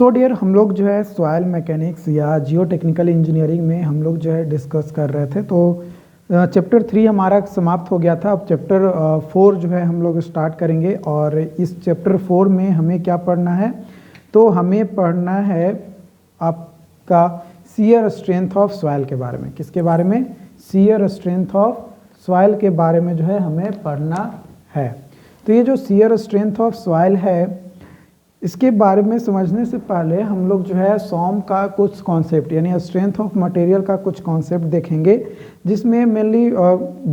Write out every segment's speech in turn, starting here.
So dear, हम लोग जो है सॉइल मैकेनिक्स या जियो टेक्निकल इंजीनियरिंग में हम लोग जो है डिस्कस कर रहे थे। तो चैप्टर 3 हमारा समाप्त हो गया था। अब चैप्टर 4 जो है हम लोग स्टार्ट करेंगे। और इस चैप्टर 4 में हमें क्या पढ़ना है, तो हमें पढ़ना है आपका शियर स्ट्रेंथ ऑफ सॉइल के बारे में। किसके बारे में? शियर स्ट्रेंथ ऑफ सॉइल के बारे में जो है हमें पढ़ना है। तो ये जो शियर स्ट्रेंथ ऑफ सॉइल है, इसके बारे में समझने से पहले हम लोग जो है सॉम का कुछ कॉन्सेप्ट यानी स्ट्रेंथ ऑफ मटेरियल का कुछ कॉन्सेप्ट देखेंगे, जिसमें मेनली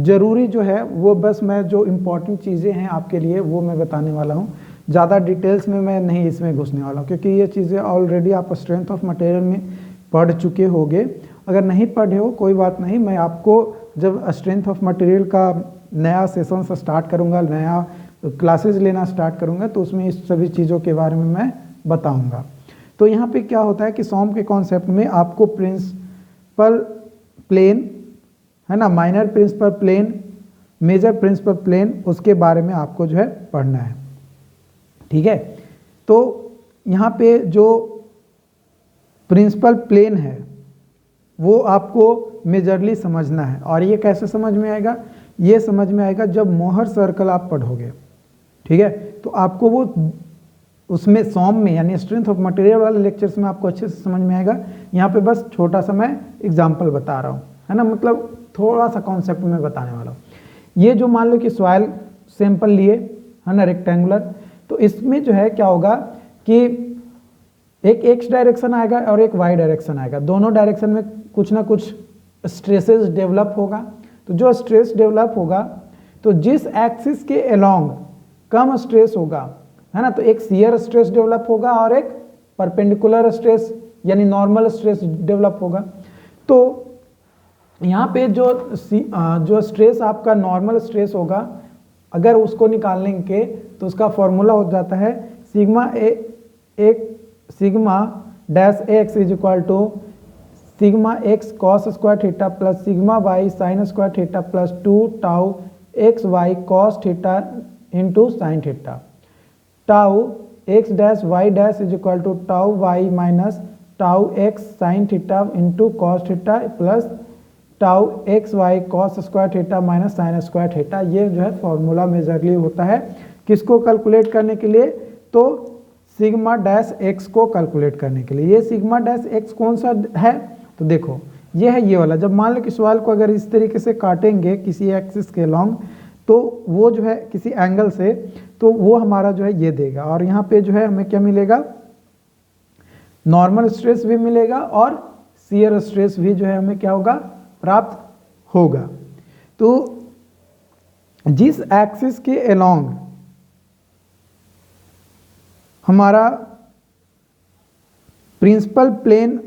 ज़रूरी जो है वो बस मैं जो इम्पोर्टेंट चीज़ें हैं आपके लिए वो मैं बताने वाला हूँ। ज़्यादा डिटेल्स में मैं नहीं इसमें घुसने वाला हूँ, क्योंकि ये चीज़ें ऑलरेडी आप स्ट्रेंथ ऑफ मटेरियल में पढ़ चुके होंगे। अगर नहीं पढ़े हो कोई बात नहीं, मैं आपको जब स्ट्रेंथ ऑफ मटेरियल का नया सेशन स्टार्ट करूँगा, नया क्लासेस लेना स्टार्ट करूंगा, तो उसमें इस सभी चीज़ों के बारे में मैं बताऊंगा। तो यहाँ पे क्या होता है कि सॉम के कॉन्सेप्ट में आपको प्रिंसिपल प्लेन है ना, minor principal plane, major principal plane, उसके बारे में आपको जो है पढ़ना है। ठीक है, तो यहाँ पे जो प्रिंसिपल प्लेन है वो आपको मेजरली समझना है। और ये कैसे समझ में आएगा? ये समझ में आएगा जब मोहर सर्कल आप पढ़ोगे। ठीक है, तो आपको वो उसमें सॉम में यानी स्ट्रेंथ ऑफ मटेरियल वाले लेक्चर्स में आपको अच्छे से समझ में आएगा। यहाँ पे बस छोटा सा मैं एग्जांपल बता रहा हूँ, है ना, मतलब थोड़ा सा कॉन्सेप्ट में बताने वाला हूँ। ये जो मान लो कि सॉइल सैंपल लिए है ना, रेक्टेंगुलर, तो इसमें जो है क्या होगा कि एक एक्स डायरेक्शन आएगा और एक वाई डायरेक्शन आएगा। दोनों डायरेक्शन में कुछ ना कुछ स्ट्रेसेस डेवलप होगा। तो जो स्ट्रेस डेवलप होगा, तो जिस एक्सिस के अलोंग कम स्ट्रेस होगा, है ना, तो एक शियर स्ट्रेस डेवलप होगा और एक परपेंडिकुलर स्ट्रेस यानी नॉर्मल स्ट्रेस डेवलप होगा। तो यहाँ पे जो स्ट्रेस आपका नॉर्मल स्ट्रेस होगा, अगर उसको निकालने के तो उसका फॉर्मूला हो जाता है sigma dash x is equal to sigma x cos square theta plus sigma y sine square theta plus 2 tau x y cos theta into sine theta. Tau x dash y dash is equal to tau y minus tau x sine theta into cos theta plus tau x y cos square theta minus sine square theta. ये जो है formula majorly होता है किसको calculate करने के लिए? तो सिग्मा डैश एक्स को कैलकुलेट करने के लिए। ये सिग्मा डैश एक्स कौन सा है? तो देखो ये है ये वाला। जब मान लो कि सवाल को अगर इस तरीके से काटेंगे किसी एक्सिस के लॉन्ग, तो वो जो है किसी एंगल से, तो वो हमारा जो है ये देगा। और यहाँ पे जो है हमें क्या मिलेगा? नॉर्मल स्ट्रेस भी मिलेगा और शियर स्ट्रेस भी जो है हमें क्या होगा? प्राप्त होगा। तो जिस एक्सिस के अलोंग हमारा प्रिंसिपल प्लेन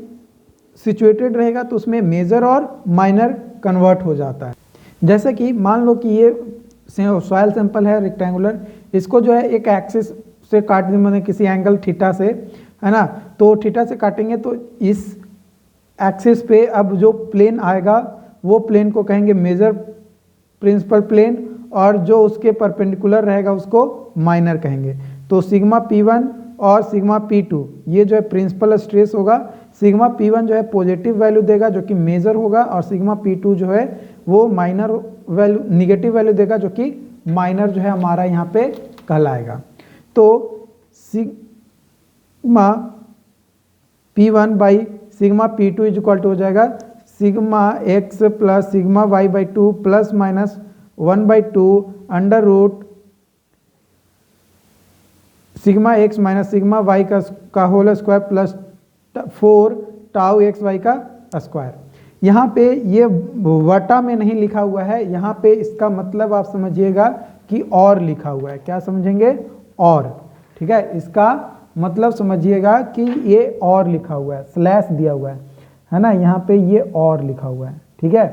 सिचुएटेड रहेगा, तो उसमें मेजर और माइनर कन्वर्ट हो जाता है। जैसे कि मान लो कि ये सॉइल सैंपल है रेक्टेंगुलर, इसको जो है एक एक्सिस से काट दें, मतलब किसी एंगल थीटा से, है ना, तो थीटा से काटेंगे तो इस एक्सिस पे अब जो प्लेन आएगा वो प्लेन को कहेंगे मेजर प्रिंसिपल प्लेन, और जो उसके परपेंडिकुलर रहेगा उसको माइनर कहेंगे। तो सिग्मा P1 और सिग्मा P2 ये जो है प्रिंसिपल स्ट्रेस होगा। सिग्मा P1 जो है पॉजिटिव वैल्यू देगा जो कि मेजर होगा, और सिग्मा P2 जो है वो माइनर वैल्यू निगेटिव वैल्यू देगा जो कि माइनर जो है हमारा यहाँ पे कहलाएगा। तो sigma P1 by sigma P2 is equal to हो जाएगा sigma x plus sigma Y by 2 plus minus 1/2 under root sigma X minus sigma Y का whole square plus 4 tau x Y का स्क्वायर। यहाँ पे ये वटा में नहीं लिखा हुआ है, यहाँ पे इसका मतलब आप समझिएगा कि और लिखा हुआ है। क्या समझेंगे? और। ठीक है, इसका मतलब समझिएगा कि ये और लिखा हुआ है, स्लैश दिया हुआ है ना, यहाँ पे ये और लिखा हुआ है। ठीक है,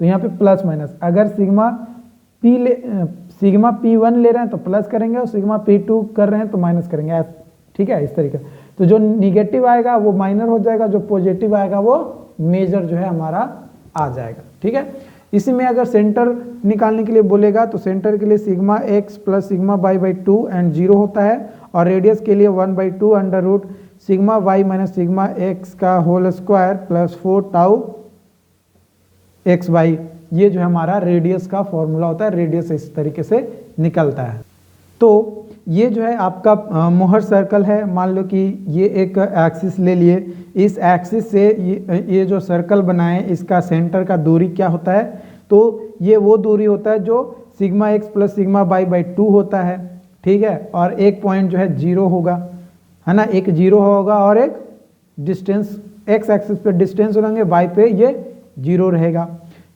तो यहाँ पे प्लस माइनस, अगर सिग्मा P1 ले रहे हैं तो प्लस करेंगे और सिग्मा P2 कर रहे हैं तो माइनस करेंगे। ठीक है, इस तरीके। तो जो निगेटिव आएगा वो माइनर हो जाएगा, जो पॉजिटिव आएगा वो मेजर जो है हमारा आ जाएगा। ठीक है, इसी में अगर सेंटर निकालने के लिए बोलेगा तो सेंटर के लिए sigma x plus sigma Y by 2 and 0 होता है, और रेडियस के लिए 1/2 under root sigma Y minus sigma X का whole square plus 4 tau x Y, ये जो है हमारा रेडियस का फॉर्मूला होता है। रेडियस इस तरीके से निकलता है। तो ये जो है आपका मोहर सर्कल है। मान लो कि ये एक एक्सिस ले लिए, इस एक्सिस से ये जो सर्कल बनाए इसका सेंटर का दूरी क्या होता है, तो ये वो दूरी होता है जो sigma x plus sigma Y by 2 होता है, ठीक है। और एक पॉइंट जो है 0 होगा, है ना, एक 0 होगा और एक डिस्टेंस एक्स एक्सिस पे डिस्टेंस रहेंगे, वाई पे ये 0 रहेगा,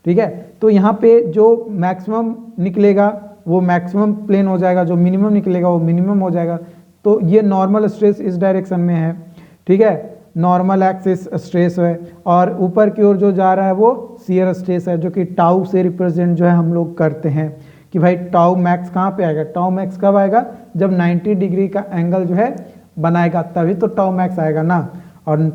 ठीक है। तो यहाँ पे जो मैक्सिमम निकलेगा वो मैक्सिमम प्लेन हो जाएगा, जो मिनिमम निकलेगा वो मिनिमम हो जाएगा। तो ये नॉर्मल स्ट्रेस इस डायरेक्शन में है, ठीक है, नॉर्मल एक्सिस स्ट्रेस है। और ऊपर की ओर जो जा रहा है वो शियर स्ट्रेस है, जो कि टाउ से रिप्रेजेंट जो है हम लोग करते हैं कि भाई टाउ मैक्स कहाँ पे आएगा। टाउ मैक्स कब आएगा, जब 90 डिग्री का एंगल जो है बनाएगा तभी तो टाउ मैक्स आएगा ना। और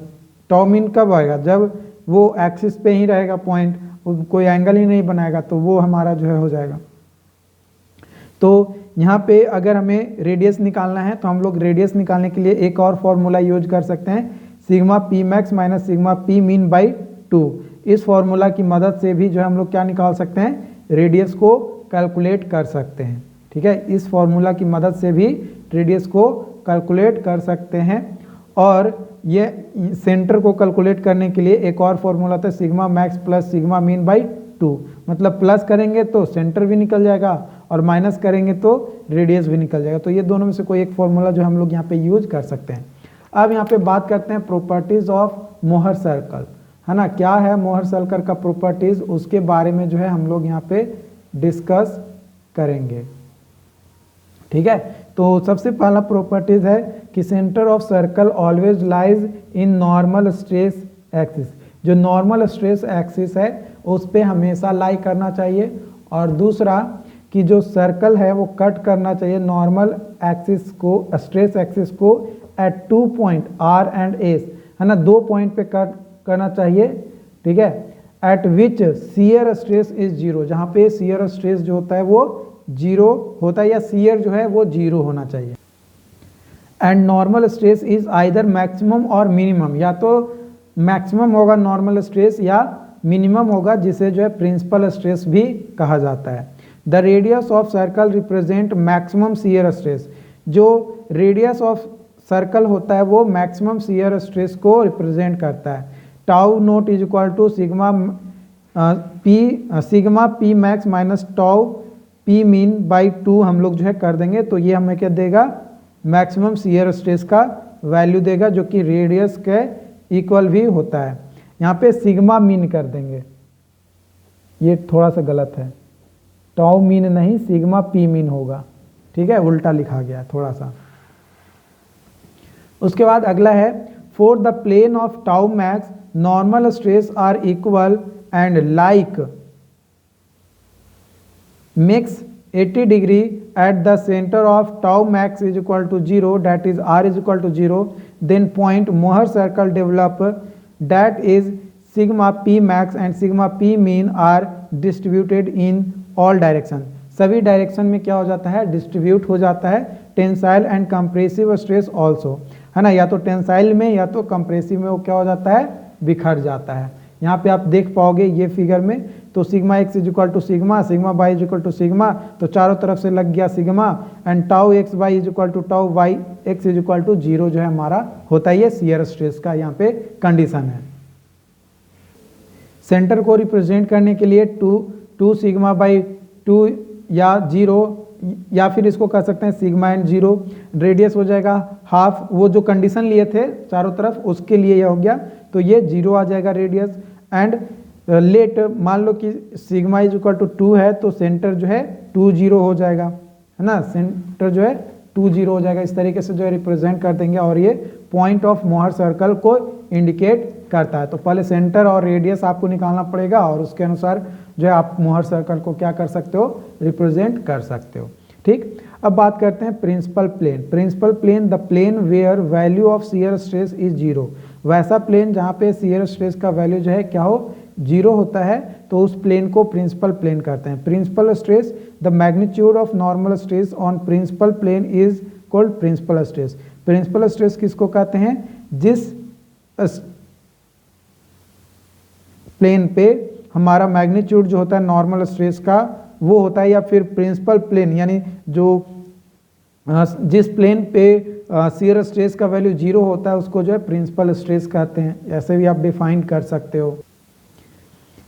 टाउ मीन कब आएगा, जब वो एक्सिस पे ही रहेगा पॉइंट, कोई एंगल ही नहीं बनाएगा, तो वो हमारा जो है हो जाएगा। तो यहाँ पे अगर हमें रेडियस निकालना है तो हम लोग रेडियस निकालने के लिए एक और फॉर्मूला यूज कर सकते हैं, sigma P max minus sigma P mean by 2। इस फॉर्मूला की मदद से भी जो है हम लोग क्या निकाल सकते हैं, रेडियस को कैलकुलेट कर सकते हैं, ठीक है। इस फॉर्मूला की मदद से भी रेडियस को कैलकुलेट कर सकते हैं। और ये सेंटर को कैलकुलेट करने के लिए एक और फॉर्मूला था, sigma max plus sigma mean by 2। मतलब प्लस करेंगे तो सेंटर भी निकल जाएगा और माइनस करेंगे तो रेडियस भी निकल जाएगा। तो ये दोनों में से कोई एक फॉर्मूला जो हम लोग यहाँ पे यूज कर सकते हैं। अब यहाँ पे बात करते हैं प्रॉपर्टीज ऑफ मोहर सर्कल, है ना। क्या है मोहर सर्कल का प्रॉपर्टीज, उसके बारे में जो है हम लोग यहाँ पे डिस्कस करेंगे, ठीक है। तो सबसे पहला प्रॉपर्टीज है कि centre of circle always lies in normal stress axis. जो नॉर्मल स्ट्रेस एक्सिस है उस पे हमेशा लाई करना चाहिए। और दूसरा कि जो सर्कल है वो कट करना चाहिए नॉर्मल एक्सिस को, स्ट्रेस एक्सिस को at 2 point R and S, है ना, 2 पॉइंट पे कट करना चाहिए, ठीक है। Eight which shear stress is 0, जहाँ पे शियर स्ट्रेस जो होता है वो 0 होता है, या शियर जो है वो 0 होना चाहिए। And normal stress is either maximum और मिनिमम, या तो मैक्सिमम होगा नॉर्मल स्ट्रेस या मिनिमम होगा, जिसे जो है प्रिंसिपल स्ट्रेस भी कहा जाता है। The radius of circle represent maximum shear stress. जो रेडियस ऑफ सर्कल होता है वो मैक्सिमम शियर स्ट्रेस को रिप्रेजेंट करता है। Tau naught is equal to sigma P max minus tau P mean by 2 हम लोग जो है कर देंगे, तो ये हमें क्या देगा, मैक्सिमम शियर स्ट्रेस का वैल्यू देगा, जो कि रेडियस के इक्वल भी होता है। यहाँ पे सिग्मा मीन कर देंगे, ये थोड़ा सा गलत है, टाउ मीन नहीं सिग्मा पी मीन होगा, ठीक है, उल्टा लिखा गया थोड़ा सा। उसके बाद अगला है, for the plane of tau max normal stress are equal and like makes 80 degree at the center of tau max is equal to 0, that is r is equal to 0, then point Mohr circle develop, that is sigma p max and sigma p mean are distributed in all direction। सभी direction में क्या हो जाता है, distribute हो जाता है। Tensile and compressive stress also, है ना, या तो टेंसाइल में या तो कंप्रेसिव में वो क्या हो जाता है, बिखर जाता है। यहाँ पे आप देख पाओगे ये फिगर में, तो sigma x is equal to sigma, sigma y is equal to sigma, तो चारों तरफ से लग गया sigma, and tau x y is equal to tau y x is equal to 0 जो है हमारा होता है। ये शियर स्ट्रेस का यहाँ पे कंडीशन है। सेंटर को रिप्रेजेंट करने के लिए 2 सिग्मा बाई 2 या 0, या फिर इसको कर सकते हैं सिग्मा एंड 0। रेडियस हो जाएगा हाफ, वो जो कंडीशन लिए थे चारों तरफ उसके लिए यह हो गया, तो ये 0 आ जाएगा रेडियस। एंड लेट मान लो कि सिग्मा इज इक्वल टू 2 है, तो सेंटर जो है 2 0 हो जाएगा, है ना, सेंटर जो है 2 0 हो जाएगा। इस तरीके से जो है रिप्रेजेंट कर देंगे, और ये पॉइंट ऑफ मोहर सर्कल को इंडिकेट करता है। तो पहले सेंटर और रेडियस आपको निकालना पड़ेगा, और उसके अनुसार जो है आप मोहर सर्कल को क्या कर सकते हो, रिप्रेजेंट कर सकते हो, ठीक। अब बात करते हैं principal plane. Principal plane the plane where value of shear stress is 0, वैसा प्लेन जहाँ पे शियर स्ट्रेस का वैल्यू जो है क्या हो, 0 होता है, तो उस प्लेन को प्रिंसिपल प्लेन कहते हैं। Principal stress the magnitude of normal stress on principal plane is called principal stress. Principal stress किसको कहते हैं, जिस प्लेन पे हमारा मैग्नीट्यूड जो होता है नॉर्मल स्ट्रेस का वो होता है, या फिर प्रिंसिपल प्लेन यानी जो जिस प्लेन पे शियर स्ट्रेस का वैल्यू 0 होता है उसको जो है प्रिंसिपल स्ट्रेस कहते हैं। ऐसे भी आप डिफाइन कर सकते हो।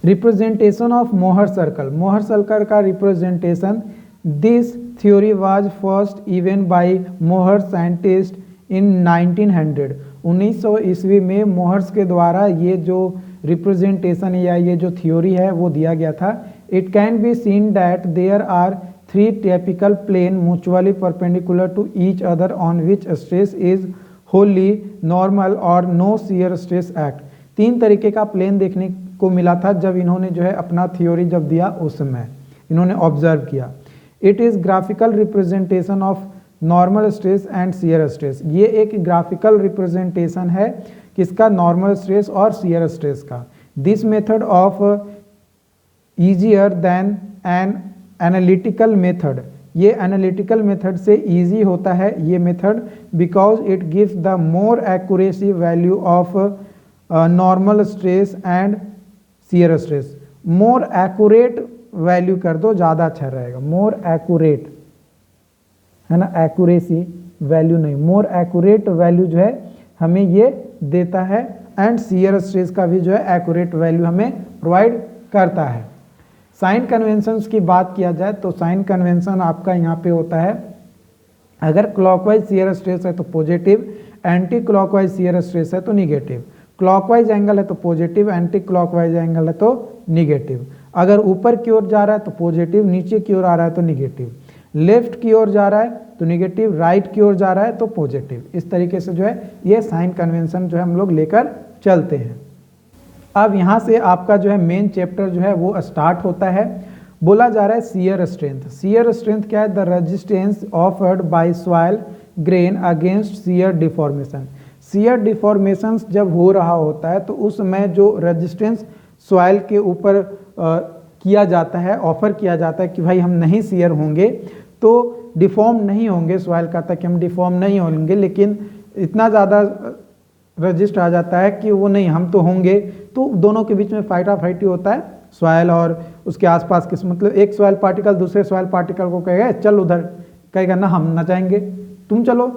Representation of Mohr circle, Mohr circle का representation, this theory was first given by Mohr scientist in 1900, 1900 ईस्वी में मोहर्स के द्वारा ये जो रिप्रेजेंटेशन या ये जो थ्योरी है वो दिया गया था। It can be seen that there are 3 typical plane mutually perpendicular to each other on which stress is wholly normal or no shear stress act। 3 तरीके का प्लेन देखने को मिला था जब इन्होंने जो है अपना थ्योरी जब दिया उस समय इन्होंने ऑब्जर्व किया। It is graphical representation of normal stress and shear stress, ये एक ग्राफिकल रिप्रेजेंटेशन है किसका, नॉर्मल स्ट्रेस और शियर स्ट्रेस का। This method of easier than an analytical method, ये एनालिटिकल मेथड से इजी होता है ये method, because it gives the more accuracy value of normal stress and shear stress. More accurate value कर दो ज़्यादा अच्छा रहेगा, मोर एक्यूरेट है ना, एक्यूरेसी वैल्यू नहीं, मोर एक्यूरेट वैल्यू जो है हमें ये देता है, एंड शियर स्ट्रेस का भी जो है एक्यूरेट वैल्यू हमें प्रोवाइड करता है। साइन कन्वेंशंस की बात किया जाए तो साइन कन्वेंशन आपका यहाँ पे होता है, अगर क्लॉकवाइज शियर स्ट्रेस है तो positive, anti clockwise shear stress है तो निगेटिव, क्लॉकवाइज एंगल है तो पॉजिटिव, एंटी क्लॉकवाइज एंगल है तो निगेटिव। अगर ऊपर की ओर जा रहा है तो पॉजिटिव, नीचे की ओर आ रहा है तो निगेटिव, लेफ्ट की ओर जा रहा है तो निगेटिव, राइट की ओर जा रहा है तो पॉजिटिव। इस तरीके से जो है ये साइन कन्वेंशन जो है हम लोग लेकर चलते हैं। अब यहाँ से आपका जो है मेन चैप्टर जो है वो स्टार्ट होता है। बोला जा रहा है शियर स्ट्रेंथ। शियर स्ट्रेंथ क्या है, the resistance offered by soil grain against shear deformation. Shear deformation जब हो रहा होता है तो उस समय जो रेजिस्टेंस सॉइल के ऊपर किया जाता है, ऑफर किया जाता है कि भाई हम नहीं शियर होंगे तो डिफॉर्म नहीं होंगे, सॉइल कहता है कि हम डिफॉर्म नहीं होंगे, लेकिन इतना ज़्यादा रजिस्ट आ जाता है कि वो नहीं हम तो होंगे, तो दोनों के बीच में फाइटा फाइटी होता है सॉइल और उसके आसपास किस, मतलब एक सॉइल पार्टिकल दूसरे सॉइल पार्टिकल को कहेगा चल उधर, कहेगा ना हम ना जाएंगे, तुम चलो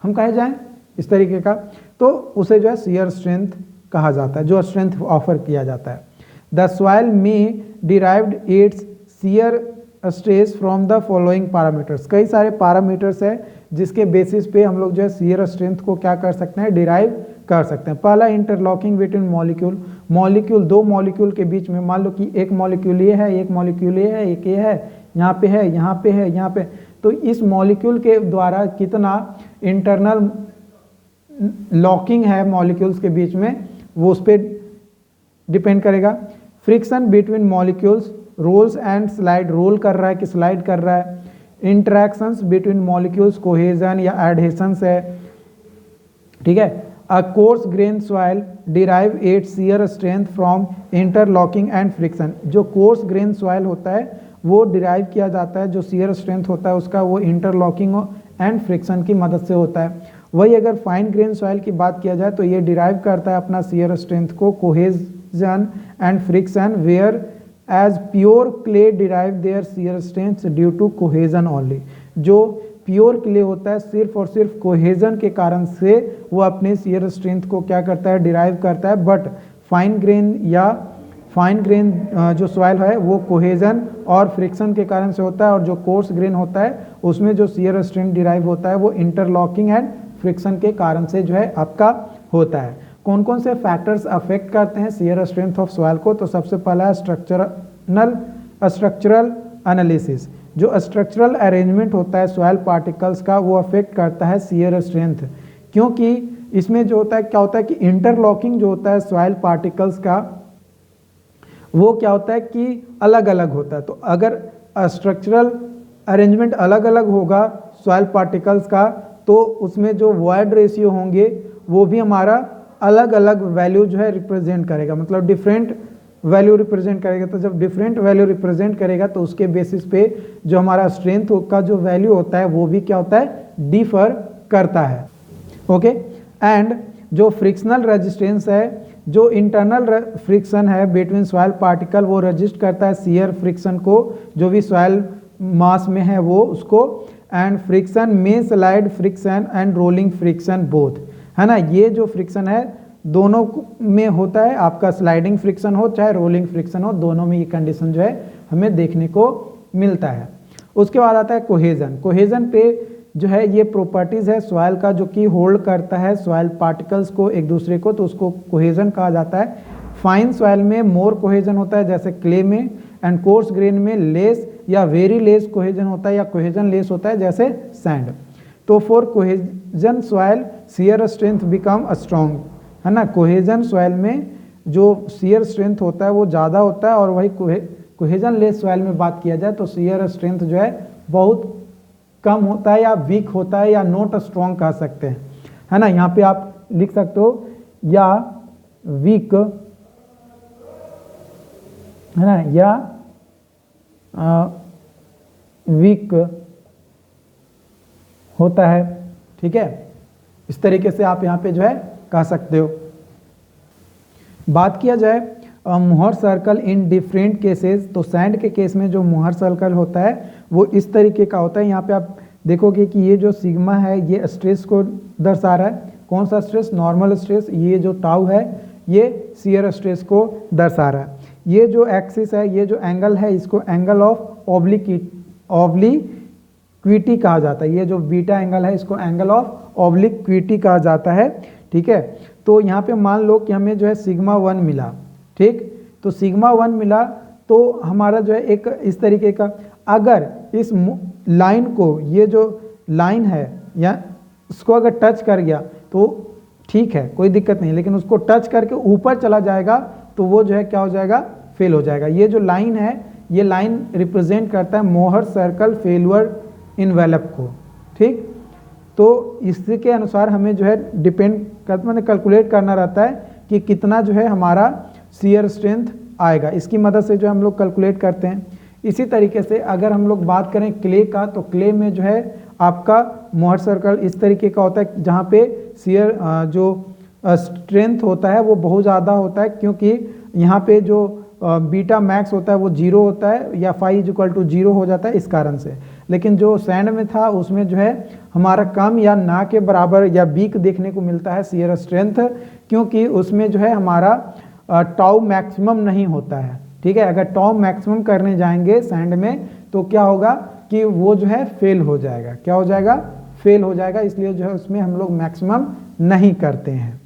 हम कहे जाएं, इस तरीके का, तो उसे जो है शियर स्ट्रेंथ कहा जाता है, जो स्ट्रेंथ ऑफर किया जाता है। द सॉइल में derived it's shear stress from the following parameters. कई सारे पैरामीटर्स है जिसके बेसिस पे हम लोग जो है शियर स्ट्रेंथ को क्या कर सकते हैं, डिराइव कर सकते हैं। पहला इंटरलॉकिंग बिटवीन मॉलिक्यूल, मॉलिक्यूल दो मॉलिक्यूल के बीच में, मान लो कि एक मॉलिक्यूल ये है, एक मॉलिक्यूल ये है, एक ये है, यहाँ पे है, यहाँ पे है, यहाँ पे, तो इस मॉलिक्यूल के द्वारा कितना इंटरनल लॉकिंग है मॉलिक्यूल्स के बीच में वो उस पर डिपेंड करेगा। Friction between molecules, rolls and slide, roll कर रहा है कि स्लाइड कर रहा है। इंटरेक्शंस बिटवीन मॉलिक्यूल्स, कोहेजन या एडहेशंस है, ठीक है। A coarse grain soil derive it's shear strength from interlocking and friction. जो कोर्स ग्रेन सॉइल होता है वो डिराइव किया जाता है, जो शियर स्ट्रेंथ होता है उसका वो इंटरलॉकिंग एंड फ्रिक्शन की मदद से होता है। वही अगर फाइन ग्रेन सॉइल की बात किया जाए तो ये डिराइव करता है अपना शियर स्ट्रेंथ को cohesion and friction, whereas pure clay derive their shear strength due to cohesion only. जो प्योर क्ले होता है सिर्फ और सिर्फ कोहेजन के कारण से वो अपने शियर स्ट्रेंथ को क्या करता है, डिराइव करता है। बट फाइन ग्रेन जो सॉइल है वो कोहेजन और फ्रिक्शन के कारण से होता है, और जो कोर्स ग्रेन होता है उसमें जो शियर स्ट्रेंथ डिराइव होता है वो इंटरलॉकिंग एंड फ्रिक्शन के कारण से जो है आपका होता है। कौन कौन से फैक्टर्स अफेक्ट करते हैं शियर स्ट्रेंथ ऑफ सॉइल को, तो सबसे पहला है स्ट्रक्चरल एनालिसिस। जो स्ट्रक्चरल अरेंजमेंट होता है सॉइल पार्टिकल्स का वो अफेक्ट करता है शियर स्ट्रेंथ, क्योंकि इसमें जो होता है क्या होता है कि इंटरलॉकिंग जो होता है सॉइल पार्टिकल्स का वो क्या होता है कि अलग अलग होता है। तो अगर स्ट्रक्चरल अरेंजमेंट अलग अलग होगा सॉइल पार्टिकल्स का तो उसमें जो वॉइड रेशियो होंगे वो भी हमारा अलग अलग वैल्यू जो है रिप्रेजेंट करेगा, मतलब डिफरेंट वैल्यू रिप्रेजेंट करेगा। तो जब डिफरेंट वैल्यू रिप्रेजेंट करेगा तो उसके बेसिस पे जो हमारा स्ट्रेंथ का जो वैल्यू होता है वो भी क्या होता है, डिफर करता है। ओके, एंड जो फ्रिक्शनल रेजिस्टेंस है, जो इंटरनल फ्रिक्शन है बिटवीन सॉइल पार्टिकल, वो रजिस्ट करता है शियर फ्रिक्शन को, जो भी सॉइल मास में है वो उसको। एंड फ्रिक्शन में slide friction and rolling friction both, है ना। ये जो फ्रिक्शन है दोनों में होता है, आपका स्लाइडिंग फ्रिक्शन हो चाहे रोलिंग फ्रिक्शन हो, दोनों में ये कंडीशन जो है हमें देखने को मिलता है। उसके बाद आता है कोहेजन। कोहेजन पे जो है ये प्रॉपर्टीज है सॉइल का जो कि होल्ड करता है सॉइल पार्टिकल्स को एक दूसरे को, तो उसको कोहेजन कहा जाता है। फाइन सॉइल में मोर कोहेजन होता है जैसे क्ले में, एंड कोर्स ग्रेन में लेस या वेरी लेस कोहेजन होता है या कोहेजन लेस होता है जैसे सैंड। तो for cohesion soil shear strength become strong, है ना। कोहेजन सॉइल में जो शियर स्ट्रेंथ होता है वो ज़्यादा होता है, और वही कोहेजन लेस सॉइल में बात किया जाए तो शियर स्ट्रेंथ जो है बहुत कम होता है या वीक होता है या नॉट स्ट्रॉन्ग कह सकते हैं, है ना। यहाँ पे आप लिख सकते हो या वीक, है ना, या वीक होता है, ठीक है। इस तरीके से आप यहाँ पे जो है कह सकते हो। बात किया जाए Mohr circle in different cases, तो सैंड के केस में जो मोहर सर्कल होता है वो इस तरीके का होता है। यहाँ पे आप देखोगे कि ये जो सिग्मा है ये स्ट्रेस को दर्शा रहा है। कौन सा स्ट्रेस? Normal stress. ये जो टाउ है ये शियर स्ट्रेस को दर्शा रहा है। ये जो एक्सिस है, ये जो एंगल है, इसको एंगल ऑफ ऑब्लिक्विटी कहा जाता है। ये जो बीटा एंगल है इसको एंगल ऑफ ऑब्लिक्विटी कहा जाता है, ठीक है। तो यहाँ पे मान लो कि हमें जो है सिग्मा 1 मिला, ठीक। तो सिग्मा 1 मिला तो हमारा जो है एक इस तरीके का, अगर इस लाइन को, ये जो लाइन है या इसको अगर टच कर गया तो ठीक है, कोई दिक्कत नहीं, लेकिन उसको टच करके ऊपर चला जाएगा तो वो जो है क्या हो जाएगा? फेल हो जाएगा। ये जो लाइन है ये लाइन रिप्रेजेंट करता है मोहर सर्कल फेल्यूर इन्वेलप को, ठीक। तो इसके अनुसार हमें जो है डिपेंड करता, मतलब कैलकुलेट करना रहता है कि कितना जो है हमारा शियर स्ट्रेंथ आएगा। इसकी मदद से जो हम लोग कैलकुलेट करते हैं। इसी तरीके से अगर हम लोग बात करें क्ले का, तो क्ले में जो है आपका मोहर सर्कल इस तरीके का होता है जहाँ पे शियर जो स्ट्रेंथ होता है वो बहुत ज़्यादा होता है, क्योंकि यहाँ पे जो बीटा मैक्स होता है वो 0 होता है या फाई इज इक्वल टू 0 हो जाता है इस कारण से। लेकिन जो सैंड में था उसमें जो है हमारा कम या ना के बराबर या वीक देखने को मिलता है शियर स्ट्रेंथ, क्योंकि उसमें जो है हमारा टाउ मैक्सिमम नहीं होता है, ठीक है। अगर टाउ मैक्सिमम करने जाएंगे सैंड में तो क्या होगा कि वो जो है फेल हो जाएगा। क्या हो जाएगा? फेल हो जाएगा। इसलिए जो है उसमें हम लोग मैक्सिमम नहीं करते हैं।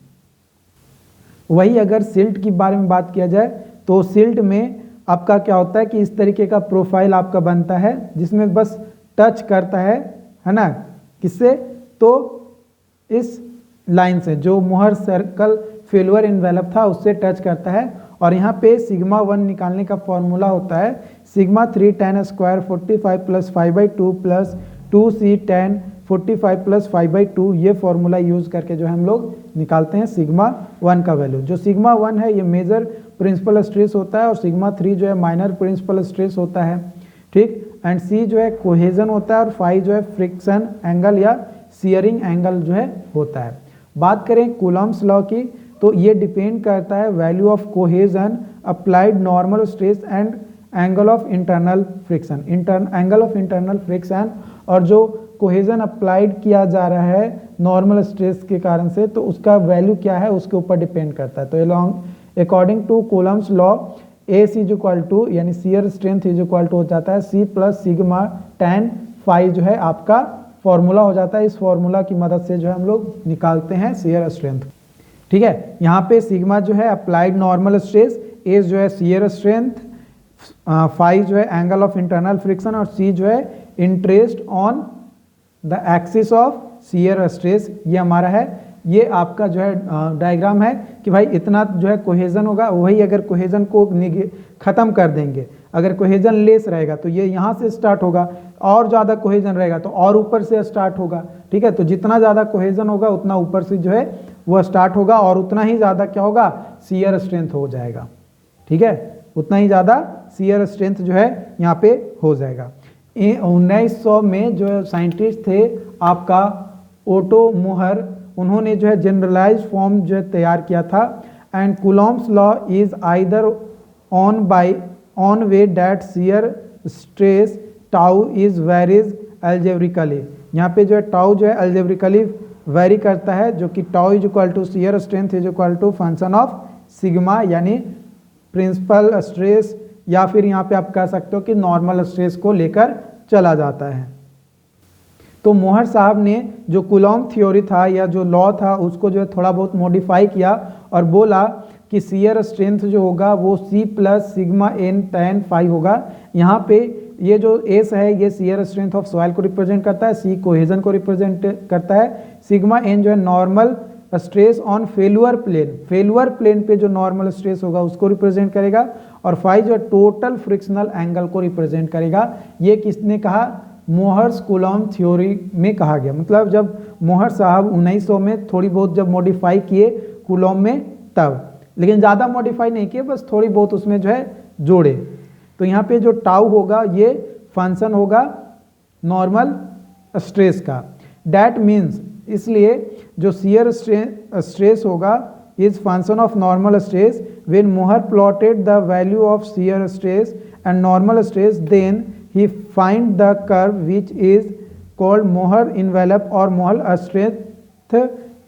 वही अगर सिल्ट की बारे में बात किया जाए तो सिल्ट में आपका क्या होता है कि इस तरीके का प्रोफाइल आपका बनता है जिसमें बस टच करता है ना, किससे? तो इस लाइन से जो मोहर सर्कल फेल्यूर इन्वेलप था उससे टच करता है। और यहाँ पे सिग्मा 1 निकालने का फॉर्मूला होता है sigma 3 tan square 45 plus 5/2 plus 2c tan 45 plus 5/2, ये फॉर्मूला यूज करके जो है हम लोग निकालते हैं सिग्मा 1 का वैल्यू। जो सिग्मा 1 है ये मेजर प्रिंसिपल स्ट्रेस होता है और सिग्मा 3 जो है माइनर प्रिंसिपल स्ट्रेस होता है, ठीक। एंड सी जो है कोहेजन होता है और फाई जो है फ्रिक्शन एंगल या शियरिंग एंगल जो है होता है। बात करें कूलम्स लॉ की, तो ये डिपेंड करता है value of cohesion applied normal stress and angle of internal friction, angle of internal friction, और जो कोहेजन अप्लाइड किया जा रहा है नॉर्मल स्ट्रेस के कारण से तो उसका वैल्यू क्या है उसके ऊपर डिपेंड करता है। तो according to Coulomb's law A C is equal to यानी shear strength is equal to हो जाता है C plus sigma tan phi जो है आपका फॉर्मूला हो जाता है। इस फॉर्मूला की मदद से जो है हम लोग निकालते हैं शियर स्ट्रेंथ, ठीक है। यहाँ पे सिग्मा जो है अप्लाइड नॉर्मल स्ट्रेस, ए जो है शियर स्ट्रेंथ, फाई जो है एंगल ऑफ इंटरनल फ्रिक्शन और सी जो है interest on the axis of shear stress, ये हमारा है। ये आपका जो है डायग्राम है कि भाई इतना जो है कोहेजन होगा, वही अगर कोहेजन को ख़त्म कर देंगे, अगर कोहेजन लेस रहेगा तो ये यहाँ से स्टार्ट होगा, और ज़्यादा कोहेजन रहेगा तो और ऊपर से स्टार्ट होगा, ठीक है। तो जितना ज़्यादा कोहेजन होगा उतना ऊपर से जो है वो स्टार्ट होगा और उतना ही ज़्यादा क्या होगा? शियर स्ट्रेंथ हो जाएगा, ठीक है। उतना ही ज़्यादा शियर स्ट्रेंथ जो है यहाँ पे हो जाएगा। 1900 में जो साइंटिस्ट थे आपका ओटो मोहर, उन्होंने जो है जनरलाइज फॉर्म जो है तैयार किया था। And Coulomb's law is either on way that shear stress tau is varies algebraically. यहाँ पे जो है टाउ जो है एल्जेब्रिकली वेरी करता है, जो कि tau is equal to shear strength is equal to function of sigma, यानी प्रिंसिपल स्ट्रेस, या फिर यहाँ पे आप कह सकते हो कि नॉर्मल स्ट्रेस को लेकर चला जाता है। तो मोहर साहब ने जो कूलॉम थ्योरी था या जो लॉ था उसको जो है थोड़ा बहुत मॉडिफाई किया और बोला कि शियर स्ट्रेंथ जो होगा वो C plus sigma n tan phi होगा। यहाँ पे ये जो S है ये शियर स्ट्रेंथ ऑफ सॉइल को रिप्रेजेंट करता है, C कोहेजन को रिप्रेजेंट करता है, सिग्मा n जो है normal stress on failure plane पे जो नॉर्मल स्ट्रेस होगा उसको रिप्रेजेंट करेगा, और फाई जो है टोटल फ्रिक्शनल एंगल को रिप्रेजेंट करेगा। ये किसने कहा? मोहर्स कूलॉम थ्योरी में कहा गया। मतलब जब मोहर साहब 1900 में थोड़ी बहुत जब मॉडिफाई किए कूलॉम में तब, लेकिन ज़्यादा मॉडिफाई नहीं किए, बस थोड़ी बहुत उसमें जो है जोड़े। तो यहाँ पे जो टाउ होगा ये फंक्शन होगा नॉर्मल स्ट्रेस का। डैट मीन्स, इसलिए जो शियर स्ट्रेस होगा is function of normal stress. When Mohr plotted the value of shear stress and normal stress, then he find the curve which is called Mohr envelope और Mohr strength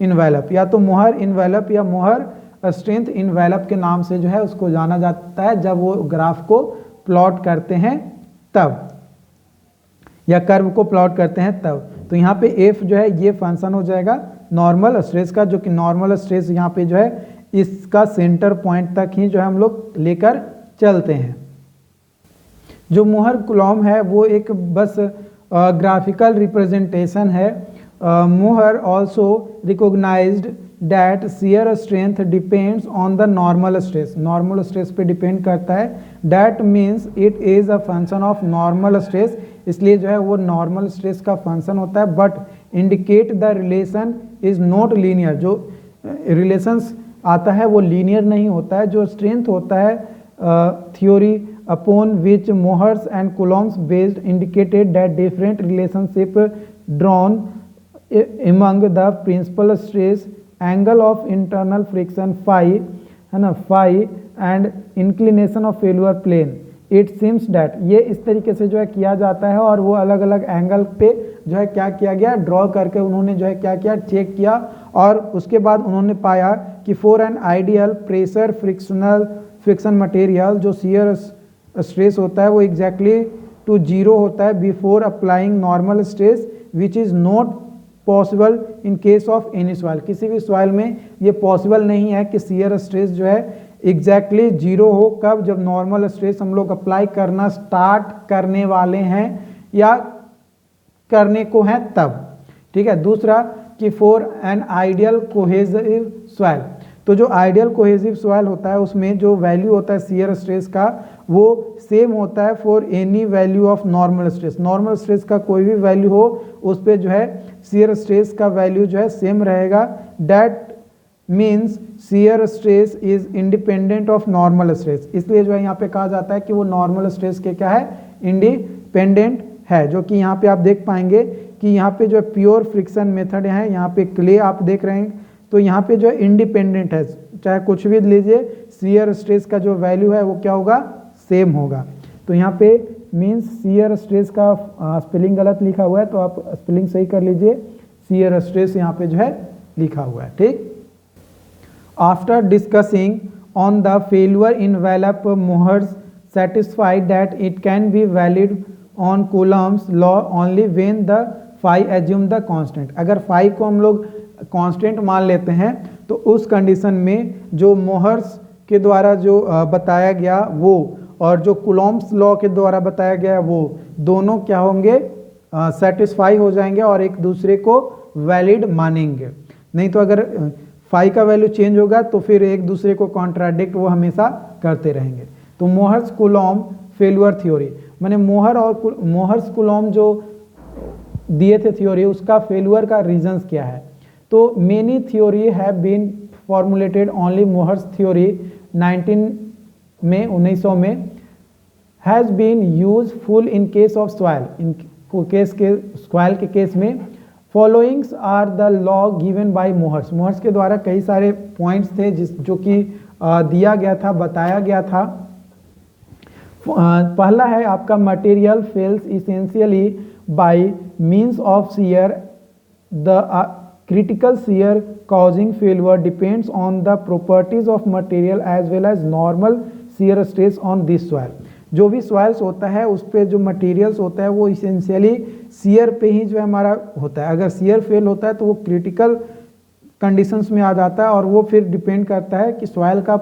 envelope, या तो मोहर envelope या मोहर strength envelope के नाम से जो है उसको जाना जाता है जब वो ग्राफ को प्लॉट करते हैं तब, या कर्व को प्लॉट करते हैं तब। तो यहाँ पे एफ जो है ये फंक्शन हो जाएगा नॉर्मल स्ट्रेस का, जो कि नॉर्मल स्ट्रेस यहाँ पे जो है इसका सेंटर पॉइंट तक ही जो है हम लोग लेकर चलते हैं। जो मोहर कूलॉम है वो एक बस ग्राफिकल रिप्रेजेंटेशन है। Mohr also recognized that shear strength depends on the normal stress पे डिपेंड करता है। That means it is a function of normal stress, इसलिए जो है वो नॉर्मल स्ट्रेस का फंक्शन होता है। But indicate the relation is not linear, जो रिलेशंस आता है वो लीनियर नहीं होता है। जो स्ट्रेंथ होता है theory upon which Mohr's and Coulomb's based indicated that different relationship drawn among the principal stress, angle of internal friction phi, है ना, phi and inclination of failure plane. It seems that ये इस तरीके से जो है किया जाता है, और वो अलग अलग एंगल पे जो है क्या किया गया, ड्रॉ करके उन्होंने जो है क्या किया, चेक किया, और उसके बाद उन्होंने पाया कि for an ideal pressure friction material जो शियर स्ट्रेस होता है वो एग्जैक्टली टू जीरो होता है before applying normal stress, which is not possible in case of any soil. किसी भी सॉइल में ये पॉसिबल नहीं है कि शियर स्ट्रेस जो है एग्जैक्टली जीरो हो। कब? जब नॉर्मल स्ट्रेस हम लोग अप्लाई करना स्टार्ट करने वाले हैं या करने को हैं तब। ठीक है। दूसरा कि for an ideal cohesive soil, तो जो आइडियल कोहेसिव सॉइल होता है उसमें जो वैल्यू होता है शियर स्ट्रेस का वो सेम होता है for any value of normal stress. Normal stress का कोई भी वैल्यू हो उस पर जो है शियर स्ट्रेस का वैल्यू जो है सेम रहेगा। That means shear stress is independent of normal stress, इसलिए जो है यहाँ पे कहा जाता है कि वो नॉर्मल स्ट्रेस के क्या है, इंडिपेंडेंट है। जो कि यहाँ पे आप देख पाएंगे कि यहाँ पे जो प्योर फ्रिक्शन मेथड है, यहाँ पे क्ले आप देख रहे हैं, तो यहाँ पे जो है इंडिपेंडेंट है, चाहे कुछ भी लीजिए, शियर स्ट्रेस का जो वैल्यू है वो क्या होगा, सेम होगा। तो यहाँ पे मीन्स शियर स्ट्रेस का स्पेलिंग गलत लिखा हुआ है, तो आप स्पेलिंग सही कर लीजिए, शियर स्ट्रेस यहाँ पे जो है लिखा हुआ है। ठीक। After discussing on the failure envelope, Mohr's satisfied that it can be valid on Coulomb's law only when the phi assume the constant। अगर phi को हम लोग कांस्टेंट मान लेते हैं तो उस कंडीशन में जो मोहर्स के द्वारा जो बताया गया वो और जो कूलॉम्स लॉ के द्वारा बताया गया वो दोनों क्या होंगे, सेटिस्फाई हो जाएंगे और एक दूसरे को वैलिड मानेंगे। नहीं तो अगर फाई का वैल्यू चेंज होगा तो फिर एक दूसरे को कॉन्ट्राडिक्ट वो हमेशा करते रहेंगे। तो मोहर्स कूलॉम फेल्यूर थ्योरी, मैंने मोहर और मोहर्स कूलॉम जो दिए थे थ्योरी, उसका फेल्यूर का रीजंस क्या है। तो many theory have been formulated, only Mohr's theory 1900 में has been useful in case of soil, in case के सॉइल के केस में followings are the law given by Mohr's. Mohr's के द्वारा कई सारे पॉइंट्स थे जो कि दिया गया था, बताया गया था। पहला है आपका material fails essentially bye means of shear, the critical shear causing failure depends on the properties of material as well as normal shear stress on this soil। जो भी सॉइल्स होता है उस पे जो मटेरियल्स होता है वो इसेंशियली शियर पे ही जो है हमारा होता है। अगर शियर फेल होता है तो वो क्रिटिकल कंडीशंस में आ जाता है और वो फिर डिपेंड करता है कि सॉइल का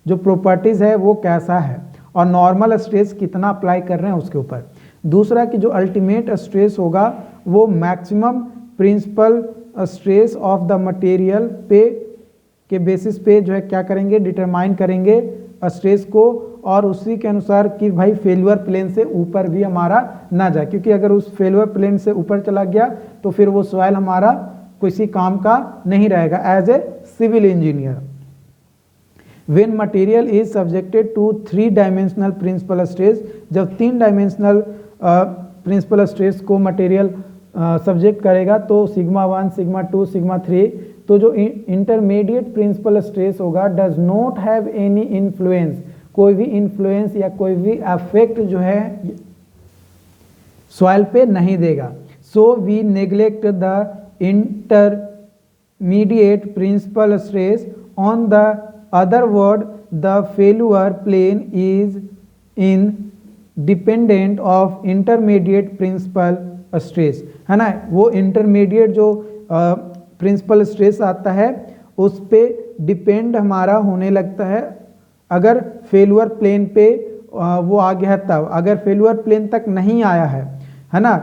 जो प्रॉपर्टीज़ है वो कैसा है और नॉर्मल स्ट्रेस कितना अप्लाई कर रहे हैं उसके ऊपर। दूसरा कि जो अल्टीमेट स्ट्रेस होगा वो maximum principal stress of the material पे के बेसिस पे जो है क्या करेंगे, डिटरमाइन करेंगे स्ट्रेस को, और उसी के अनुसार कि भाई फेल्यूर प्लेन से ऊपर भी हमारा ना जाए, क्योंकि अगर उस फेल्यूर प्लेन से ऊपर चला गया तो फिर वो सॉइल हमारा किसी काम का नहीं रहेगा as a civil engineer. When material is subjected to 3 dimensional principal stress, जब 3 डायमेंशनल प्रिंसिपल स्ट्रेस को मटेरियल सब्जेक्ट करेगा तो सिग्मा 1, सिग्मा 2, सिग्मा 3, तो जो इंटरमीडिएट प्रिंसिपल स्ट्रेस होगा does not have any influence, कोई भी इन्फ्लुएंस या कोई भी अफेक्ट जो है सॉइल पे नहीं देगा। So we neglect the intermediate principal stress, on the other word the failure plane is independent of intermediate principal stress, है ना। वो इंटरमीडिएट जो प्रिंसिपल स्ट्रेस आता है उस पे डिपेंड हमारा होने लगता है अगर फेल्यूर प्लेन पे वो आ गया है तब। अगर फेल्यूर प्लेन तक नहीं आया है ना,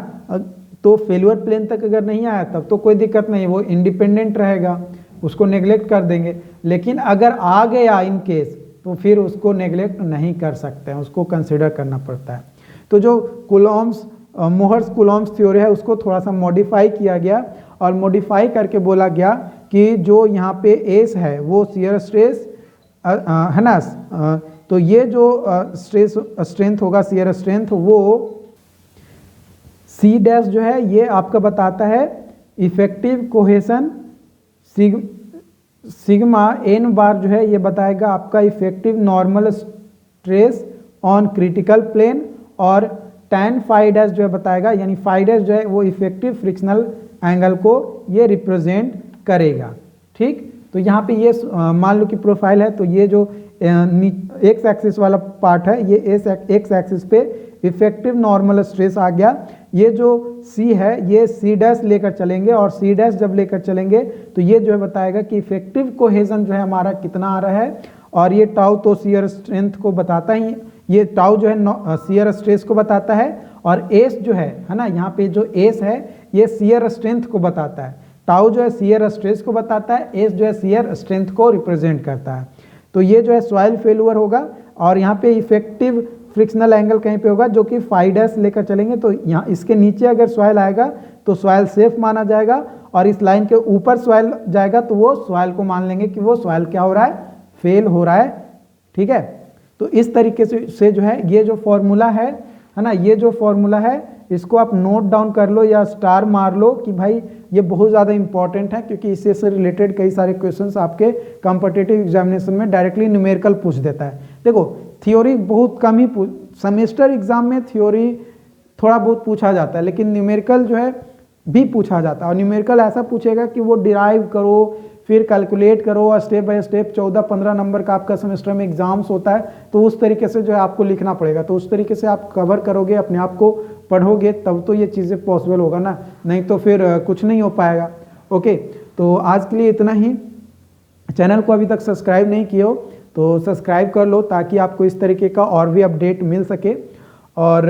तो फेल्यूर प्लेन तक अगर नहीं आया तब तो कोई दिक्कत नहीं, वो इंडिपेंडेंट रहेगा, उसको नेग्लेक्ट कर देंगे। लेकिन अगर आ गया इन केस तो फिर उसको नेग्लेक्ट नहीं कर सकते हैं, उसको कंसिडर करना पड़ता है। तो जो कूलॉम्स मोहर्स कूलॉम्स थ्योरी है उसको थोड़ा सा मॉडिफाई किया गया और मॉडिफाई करके बोला गया कि जो यहाँ पे एस है वो शियर स्ट्रेस है ना, तो ये जो स्ट्रेस स्ट्रेंथ होगा शियर स्ट्रेंथ वो सी डैश जो है ये आपका बताता है effective cohesion, sigma n bar जो है ये बताएगा आपका effective normal stress on critical plane, और tan फाई डैश जो है बताएगा, यानी फाई डैश जो है वो इफेक्टिव फ्रिक्शनल एंगल को ये रिप्रेजेंट करेगा। ठीक, तो यहाँ पे ये मान लो कि प्रोफाइल है, तो ये जो एक्स एक्सिस वाला पार्ट है ये एक्स एक्सिस पे इफेक्टिव नॉर्मल स्ट्रेस आ गया। ये जो सी है ये सी डैश लेकर चलेंगे, और सी डैश जब लेकर चलेंगे तो ये जो है बताएगा कि इफेक्टिव कोहेजन जो है हमारा कितना आ रहा है, और ये टाउ तो शियर स्ट्रेंथ को बताता ही, ये टाउ जो है शियर स्ट्रेस को बताता है, और एस जो है ना, यहाँ पे जो एस है ये शियर स्ट्रेंथ को बताता है। टाउ जो है शियर स्ट्रेस को बताता है, एस जो है शियर स्ट्रेंथ को रिप्रेजेंट करता है। तो ये जो है सॉइल फेल्यूर होगा, और यहाँ पे इफेक्टिव फ्रिक्शनल एंगल कहीं पे होगा जो कि फाई डैश लेकर चलेंगे, तो यहाँ इसके नीचे अगर सॉइल आएगा तो सॉइल सेफ माना जाएगा, और इस लाइन के ऊपर सॉइल जाएगा तो वो सॉइल को मान लेंगे कि वो सॉइल क्या हो रहा है, फेल हो रहा है। ठीक है, तो इस तरीके से जो है ये जो फॉर्मूला है ना, ये जो फॉर्मूला है इसको आप नोट डाउन कर लो या स्टार मार लो कि भाई ये बहुत ज़्यादा इंपॉर्टेंट है, क्योंकि इससे से रिलेटेड कई सारे क्वेश्चंस आपके कॉम्पिटिटिव एग्जामिनेशन में डायरेक्टली न्यूमेरिकल पूछ देता है। देखो थ्योरी बहुत कम ही सेमेस्टर एग्जाम में थ्योरी थोड़ा बहुत पूछा जाता है, लेकिन न्यूमेरिकल जो है भी पूछा जाता है, और न्यूमेरिकल ऐसा पूछेगा कि वो डिराइव करो, फिर कैलकुलेट करो, और स्टेप बाय स्टेप 14-15 नंबर का आपका सेमेस्टर में एग्जाम्स होता है, तो उस तरीके से जो है आपको लिखना पड़ेगा। तो उस तरीके से आप कवर करोगे, अपने आप को पढ़ोगे, तब तो ये चीज़ें पॉसिबल होगा ना, नहीं तो फिर कुछ नहीं हो पाएगा। ओके, तो आज के लिए इतना ही। चैनल को अभी तक सब्सक्राइब नहीं किए हो तो सब्सक्राइब कर लो, ताकि आपको इस तरीके का और भी अपडेट मिल सके, और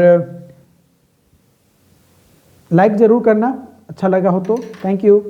लाइक ज़रूर करना अच्छा लगा हो तो। Thank you.